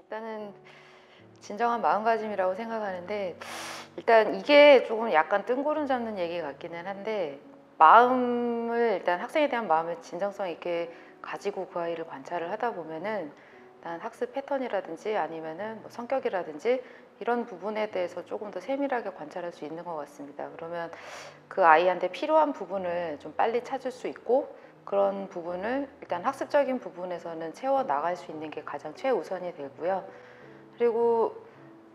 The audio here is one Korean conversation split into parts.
일단은 진정한 마음가짐이라고 생각하는데, 일단 이게 조금 약간 뜬구름 잡는 얘기 같기는 한데, 마음을 일단 학생에 대한 마음을 진정성 있게 가지고 그 아이를 관찰을 하다 보면은 일단 학습 패턴이라든지 아니면은 뭐 성격이라든지 이런 부분에 대해서 조금 더 세밀하게 관찰할 수 있는 것 같습니다. 그러면 그 아이한테 필요한 부분을 좀 빨리 찾을 수 있고, 그런 부분을 일단 학습적인 부분에서는 채워 나갈 수 있는 게 가장 최우선이 되고요. 그리고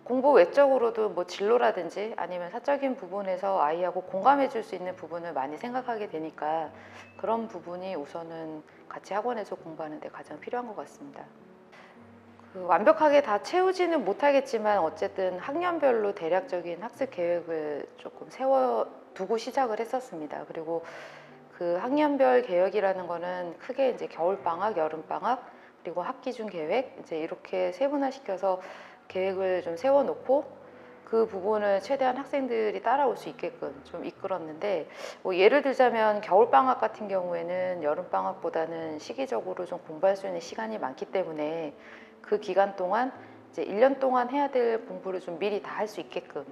공부 외적으로도 뭐 진로라든지 아니면 사적인 부분에서 아이하고 공감해 줄 수 있는 부분을 많이 생각하게 되니까, 그런 부분이 우선은 같이 학원에서 공부하는 데 가장 필요한 것 같습니다. 완벽하게 다 채우지는 못하겠지만 어쨌든 학년별로 대략적인 학습 계획을 조금 세워두고 시작을 했었습니다. 그리고 그 학년별 계획이라는 거는 크게 이제 겨울방학, 여름방학, 그리고 학기 중 계획, 이제 이렇게 세분화시켜서 계획을 좀 세워놓고 그 부분을 최대한 학생들이 따라올 수 있게끔 좀 이끌었는데, 뭐 예를 들자면 겨울방학 같은 경우에는 여름방학보다는 시기적으로 좀 공부할 수 있는 시간이 많기 때문에 그 기간 동안 이제 1년 동안 해야 될 공부를 좀 미리 다 할 수 있게끔,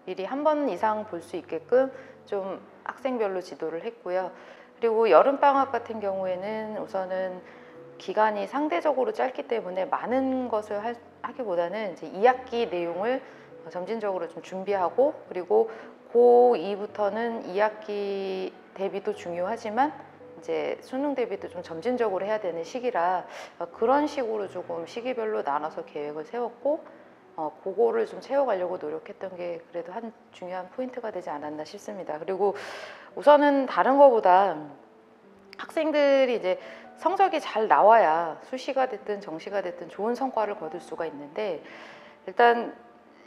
미리 한 번 이상 볼 수 있게끔 좀 학생별로 지도를 했고요. 그리고 여름방학 같은 경우에는 우선은 기간이 상대적으로 짧기 때문에 많은 것을 하기보다는 이제 2학기 내용을 점진적으로 좀 준비하고, 그리고 고2부터는 2학기 대비도 중요하지만 이제 수능 대비도 좀 점진적으로 해야 되는 시기라 그런 식으로 조금 시기별로 나눠서 계획을 세웠고, 그거를 좀 채워가려고 노력했던 게 그래도 한 중요한 포인트가 되지 않았나 싶습니다. 그리고 우선은 다른 거보다 학생들이 이제 성적이 잘 나와야 수시가 됐든 정시가 됐든 좋은 성과를 거둘 수가 있는데, 일단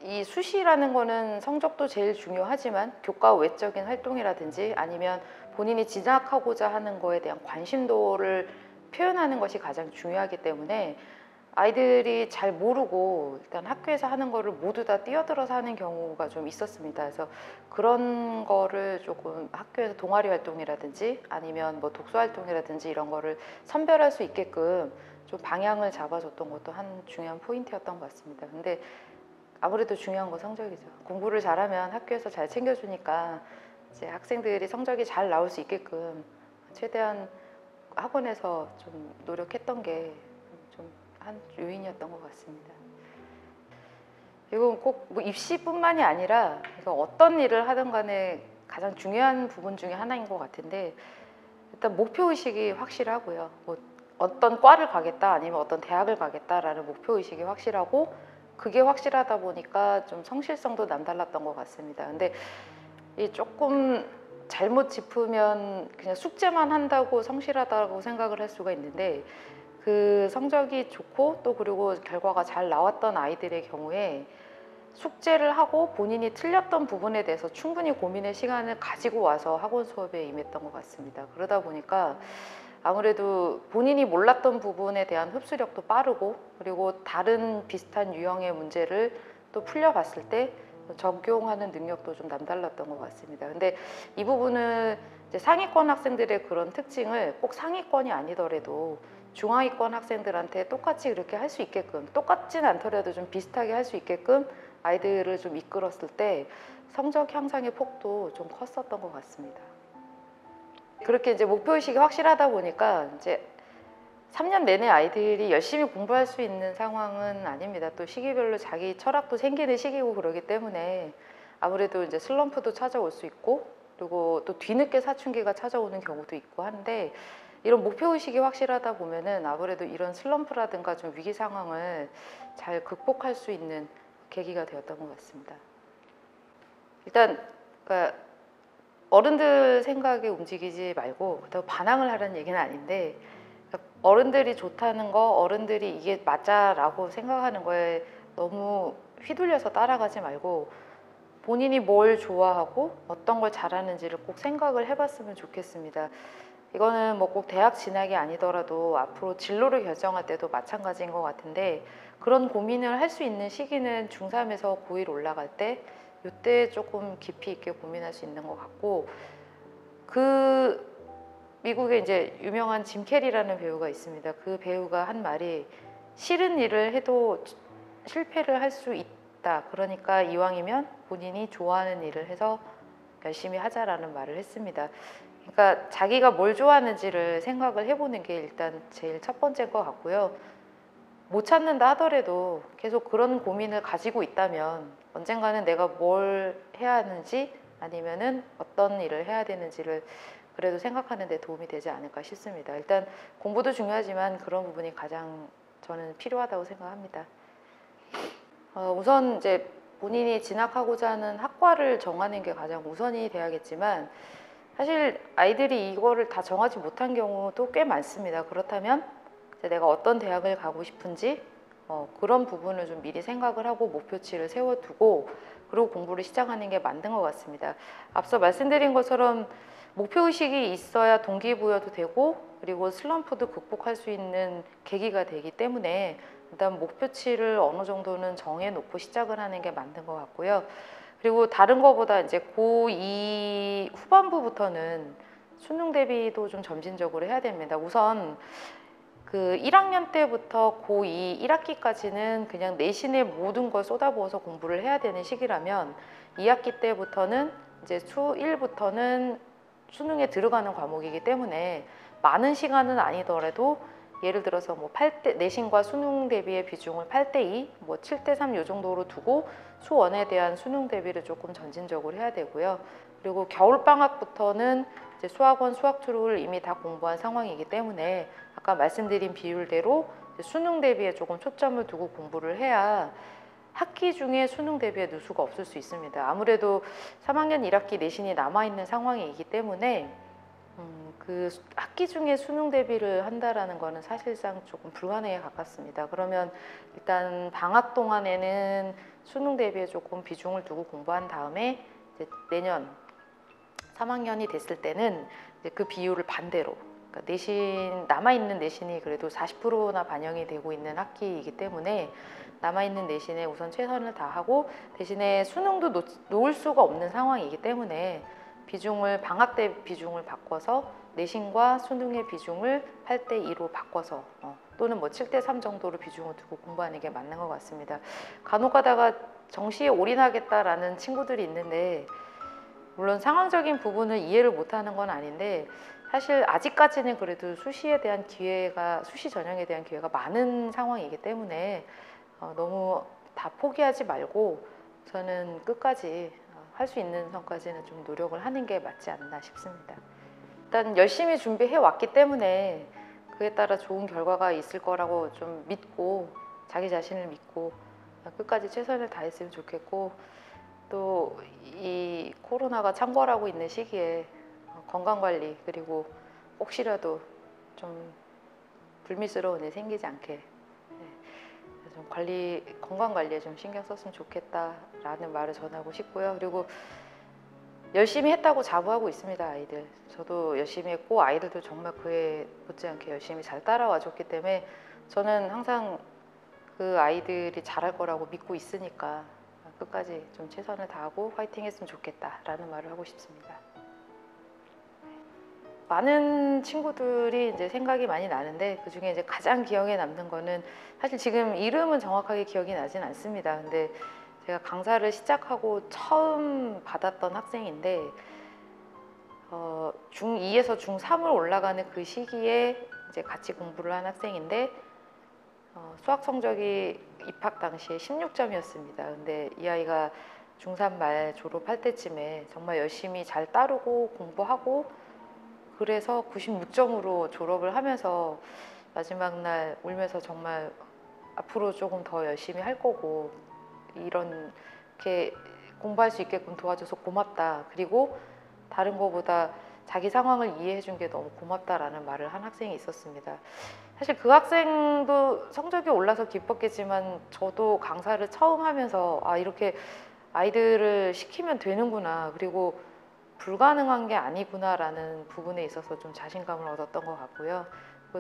이 수시라는 거는 성적도 제일 중요하지만 교과 외적인 활동이라든지 아니면 본인이 진학하고자 하는 거에 대한 관심도를 표현하는 것이 가장 중요하기 때문에 아이들이 잘 모르고 일단 학교에서 하는 거를 모두 다 뛰어들어서 하는 경우가 좀 있었습니다. 그래서 그런 거를 조금 학교에서 동아리 활동이라든지 아니면 뭐 독서 활동이라든지 이런 거를 선별할 수 있게끔 좀 방향을 잡아줬던 것도 한 중요한 포인트였던 것 같습니다. 근데 아무래도 중요한 건 성적이죠. 공부를 잘하면 학교에서 잘 챙겨주니까 이제 학생들이 성적이 잘 나올 수 있게끔 최대한 학원에서 좀 노력했던 게 좀 한 요인이었던 것 같습니다. 이건 꼭 뭐 입시뿐만이 아니라 이거 어떤 일을 하든 간에 가장 중요한 부분 중에 하나인 것 같은데, 일단 목표의식이 확실하고요. 뭐 어떤 과를 가겠다 아니면 어떤 대학을 가겠다라는 목표의식이 확실하고, 그게 확실하다 보니까 좀 성실성도 남달랐던 것 같습니다. 근데 이 조금 잘못 짚으면 그냥 숙제만 한다고 성실하다고 생각을 할 수가 있는데, 그 성적이 좋고 또 그리고 결과가 잘 나왔던 아이들의 경우에 숙제를 하고 본인이 틀렸던 부분에 대해서 충분히 고민의 시간을 가지고 와서 학원 수업에 임했던 것 같습니다. 그러다 보니까 아무래도 본인이 몰랐던 부분에 대한 흡수력도 빠르고, 그리고 다른 비슷한 유형의 문제를 또 풀려봤을 때 적용하는 능력도 좀 남달랐던 것 같습니다. 근데 이 부분은 이제 상위권 학생들의 그런 특징을 꼭 상위권이 아니더라도 중하위권 학생들한테 똑같이 그렇게 할 수 있게끔, 똑같진 않더라도 좀 비슷하게 할 수 있게끔 아이들을 좀 이끌었을 때 성적 향상의 폭도 좀 컸었던 것 같습니다. 그렇게 이제 목표의식이 확실하다 보니까 이제 3년 내내 아이들이 열심히 공부할 수 있는 상황은 아닙니다. 또 시기별로 자기 철학도 생기는 시기고 그러기 때문에 아무래도 이제 슬럼프도 찾아올 수 있고, 그리고 또 뒤늦게 사춘기가 찾아오는 경우도 있고 한데, 이런 목표의식이 확실하다 보면은 아무래도 이런 슬럼프라든가 좀 위기 상황을 잘 극복할 수 있는 계기가 되었던 것 같습니다. 일단 그러니까 어른들 생각에 움직이지 말고 그렇다고 반항을 하라는 얘기는 아닌데, 어른들이 좋다는 거, 어른들이 이게 맞아라고 생각하는 거에 너무 휘둘려서 따라가지 말고 본인이 뭘 좋아하고 어떤 걸 잘하는지를 꼭 생각을 해봤으면 좋겠습니다. 이거는 뭐 꼭 대학 진학이 아니더라도 앞으로 진로를 결정할 때도 마찬가지인 것 같은데, 그런 고민을 할 수 있는 시기는 중3에서 고1 올라갈 때, 이때 조금 깊이 있게 고민할 수 있는 것 같고, 그 미국에 이제 유명한 짐 캐리라는 배우가 있습니다. 그 배우가 한 말이, 싫은 일을 해도 실패를 할 수 있다. 그러니까 이왕이면 본인이 좋아하는 일을 해서 열심히 하자라는 말을 했습니다. 그러니까 자기가 뭘 좋아하는지를 생각을 해보는 게 일단 제일 첫 번째인 것 같고요. 못 찾는다 하더라도 계속 그런 고민을 가지고 있다면 언젠가는 내가 뭘 해야 하는지 아니면은 어떤 일을 해야 되는지를 그래도 생각하는 데 도움이 되지 않을까 싶습니다. 일단 공부도 중요하지만 그런 부분이 가장 저는 필요하다고 생각합니다. 우선 이제 본인이 진학하고자 하는 학과를 정하는 게 가장 우선이 돼야겠지만 사실 아이들이 이거를 다 정하지 못한 경우도 꽤 많습니다. 그렇다면 이제 내가 어떤 대학을 가고 싶은지 그런 부분을 좀 미리 생각을 하고 목표치를 세워두고 그리고 공부를 시작하는 게 맞는 것 같습니다. 앞서 말씀드린 것처럼 목표의식이 있어야 동기부여도 되고 그리고 슬럼프도 극복할 수 있는 계기가 되기 때문에 일단 목표치를 어느 정도는 정해놓고 시작을 하는 게 맞는 것 같고요. 그리고 다른 거보다 이제 고2 후반부부터는 수능 대비도 좀 점진적으로 해야 됩니다. 우선 그 1학년 때부터 고2 1학기까지는 그냥 내신의 모든 걸 쏟아부어서 공부를 해야 되는 시기라면 2학기 때부터는 이제 수1부터는 수능에 들어가는 과목이기 때문에 많은 시간은 아니더라도 예를 들어서 뭐 8대 내신과 수능 대비의 비중을 8대2, 뭐 7대3 요 정도로 두고 수1에 대한 수능 대비를 조금 점진적으로 해야 되고요. 그리고 겨울 방학부터는 이제 수학원, 수학2를 이미 다 공부한 상황이기 때문에 아까 말씀드린 비율대로 수능 대비에 조금 초점을 두고 공부를 해야 학기 중에 수능 대비에 누수가 없을 수 있습니다. 아무래도 3학년 1학기 내신이 남아있는 상황이기 때문에 그 학기 중에 수능 대비를 한다라는 거는 사실상 조금 불가능에 가깝습니다. 그러면 일단 방학 동안에는 수능 대비에 조금 비중을 두고 공부한 다음에 이제 내년 3학년이 됐을 때는 이제 그 비율을 반대로 그러니까 내신 남아있는 내신이 그래도 40%나 반영이 되고 있는 학기이기 때문에 남아있는 내신에 우선 최선을 다하고 대신에 수능도 놓을 수가 없는 상황이기 때문에 비중을 방학 때 비중을 바꿔서 내신과 수능의 비중을 8대2로 바꿔서 또는 뭐 7대3 정도로 비중을 두고 공부하는 게 맞는 것 같습니다. 간혹 가다가 정시에 올인하겠다라는 친구들이 있는데 물론 상황적인 부분을 이해를 못하는 건 아닌데 사실 아직까지는 그래도 수시에 대한 기회가 수시 전형에 대한 기회가 많은 상황이기 때문에 너무 다 포기하지 말고 저는 끝까지 할 수 있는 선까지는 좀 노력을 하는 게 맞지 않나 싶습니다. 일단 열심히 준비해 왔기 때문에 그에 따라 좋은 결과가 있을 거라고 좀 믿고 자기 자신을 믿고 끝까지 최선을 다했으면 좋겠고 또 이 코로나가 창궐하고 있는 시기에 건강관리 그리고 혹시라도 좀 불미스러운 일 생기지 않게 좀 건강 관리에 좀 신경 썼으면 좋겠다라는 말을 전하고 싶고요. 그리고 열심히 했다고 자부하고 있습니다, 아이들. 저도 열심히 했고 아이들도 정말 그에 못지않게 열심히 잘 따라와 줬기 때문에 저는 항상 그 아이들이 잘할 거라고 믿고 있으니까 끝까지 좀 최선을 다하고 화이팅 했으면 좋겠다라는 말을 하고 싶습니다. 많은 친구들이 이제 생각이 많이 나는데 그 중에 이제 가장 기억에 남는 거는 사실 지금 이름은 정확하게 기억이 나진 않습니다. 근데 제가 강사를 시작하고 처음 받았던 학생인데 중2에서 중3을 올라가는 그 시기에 이제 같이 공부를 한 학생인데 수학 성적이 입학 당시에 16점이었습니다. 근데 이 아이가 중3 말 졸업할 때쯤에 정말 열심히 잘 따르고 공부하고 그래서 96점으로 졸업을 하면서 마지막 날 울면서 정말 앞으로 조금 더 열심히 할 거고 이렇게 공부할 수 있게끔 도와줘서 고맙다. 그리고 다른 거보다 자기 상황을 이해해 준 게 너무 고맙다라는 말을 한 학생이 있었습니다. 사실 그 학생도 성적이 올라서 기뻤겠지만 저도 강사를 처음 하면서 이렇게 아이들을 시키면 되는구나. 그리고 불가능한 게 아니구나라는 부분에 있어서 좀 자신감을 얻었던 것 같고요.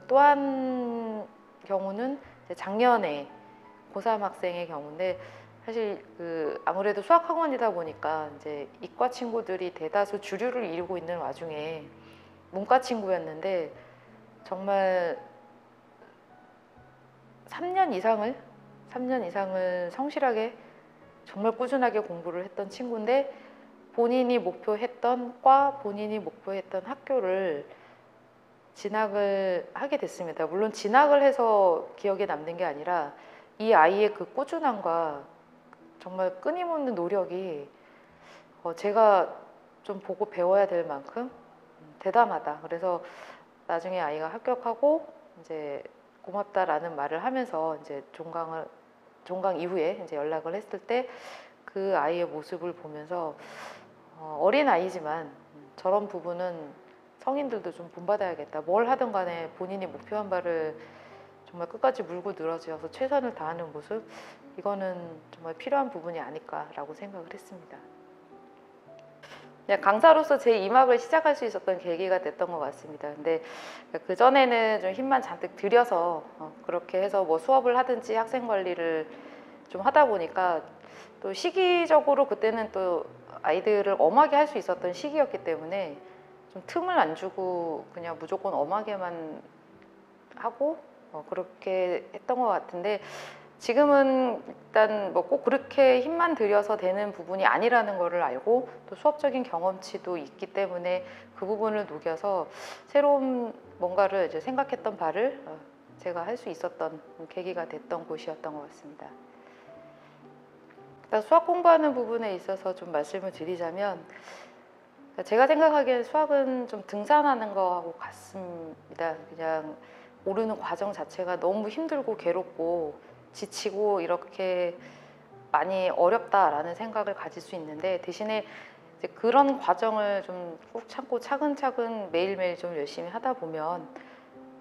또 한 경우는 작년에 고3 학생의 경우인데 사실 아무래도 수학학원이다 보니까 이제 이과 친구들이 대다수 주류를 이루고 있는 와중에 문과 친구였는데 정말 3년 이상을 3년 이상을 성실하게 정말 꾸준하게 공부를 했던 친구인데 본인이 목표했던 과, 본인이 목표했던 학교를 진학을 하게 됐습니다. 물론 진학을 해서 기억에 남는 게 아니라 이 아이의 그 꾸준함과 정말 끊임없는 노력이 제가 좀 보고 배워야 될 만큼 대단하다. 그래서 나중에 아이가 합격하고 이제 고맙다라는 말을 하면서 이제 종강 이후에 이제 연락을 했을 때 그 아이의 모습을 보면서 어린 아이지만 저런 부분은 성인들도 좀 본받아야겠다. 뭘 하든 간에 본인이 목표한 바를 정말 끝까지 물고 늘어져서 최선을 다하는 모습, 이거는 정말 필요한 부분이 아닐까라고 생각을 했습니다. 그냥 강사로서 제 임학을 시작할 수 있었던 계기가 됐던 것 같습니다. 근데 그 전에는 좀 힘만 잔뜩 들여서 그렇게 해서 뭐 수업을 하든지 학생 관리를 좀 하다 보니까 또 시기적으로 그때는 또 아이들을 엄하게 할 수 있었던 시기였기 때문에 좀 틈을 안 주고 그냥 무조건 엄하게만 하고 그렇게 했던 것 같은데 지금은 일단 뭐 꼭 그렇게 힘만 들여서 되는 부분이 아니라는 거를 알고 또 수업적인 경험치도 있기 때문에 그 부분을 녹여서 새로운 뭔가를 이제 생각했던 바를 제가 할 수 있었던 계기가 됐던 곳이었던 것 같습니다. 일단 수학 공부하는 부분에 있어서 좀 말씀을 드리자면 제가 생각하기엔 수학은 좀 등산하는 거하고 같습니다. 그냥 오르는 과정 자체가 너무 힘들고 괴롭고 지치고 이렇게 많이 어렵다라는 생각을 가질 수 있는데 대신에 이제 그런 과정을 좀 꾹 참고 차근차근 매일매일 좀 열심히 하다 보면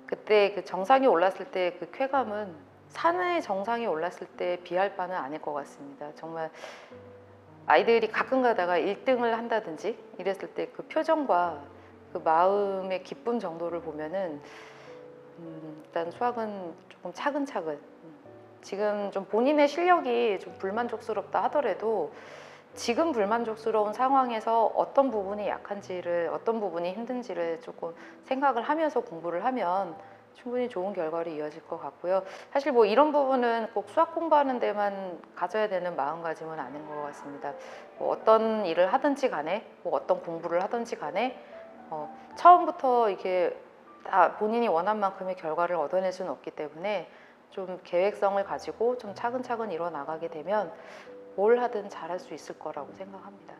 그때 그 정상에 올랐을 때 그 쾌감은 산의 정상에 올랐을 때 비할 바는 아닐 것 같습니다. 정말 아이들이 가끔 가다가 1등을 한다든지 이랬을 때 그 표정과 그 마음의 기쁨 정도를 보면은 일단 수학은 조금 차근차근 지금 좀 본인의 실력이 좀 불만족스럽다 하더라도 지금 불만족스러운 상황에서 어떤 부분이 약한지를 어떤 부분이 힘든지를 조금 생각을 하면서 공부를 하면 충분히 좋은 결과로 이어질 것 같고요. 사실 뭐 이런 부분은 꼭 수학 공부하는 데만 가져야 되는 마음가짐은 아닌 것 같습니다. 뭐 어떤 일을 하든지 간에 뭐 어떤 공부를 하든지 간에 처음부터 이게 다 본인이 원한 만큼의 결과를 얻어낼 수는 없기 때문에 좀 계획성을 가지고 좀 차근차근 이뤄 나가게 되면 뭘 하든 잘할 수 있을 거라고 생각합니다.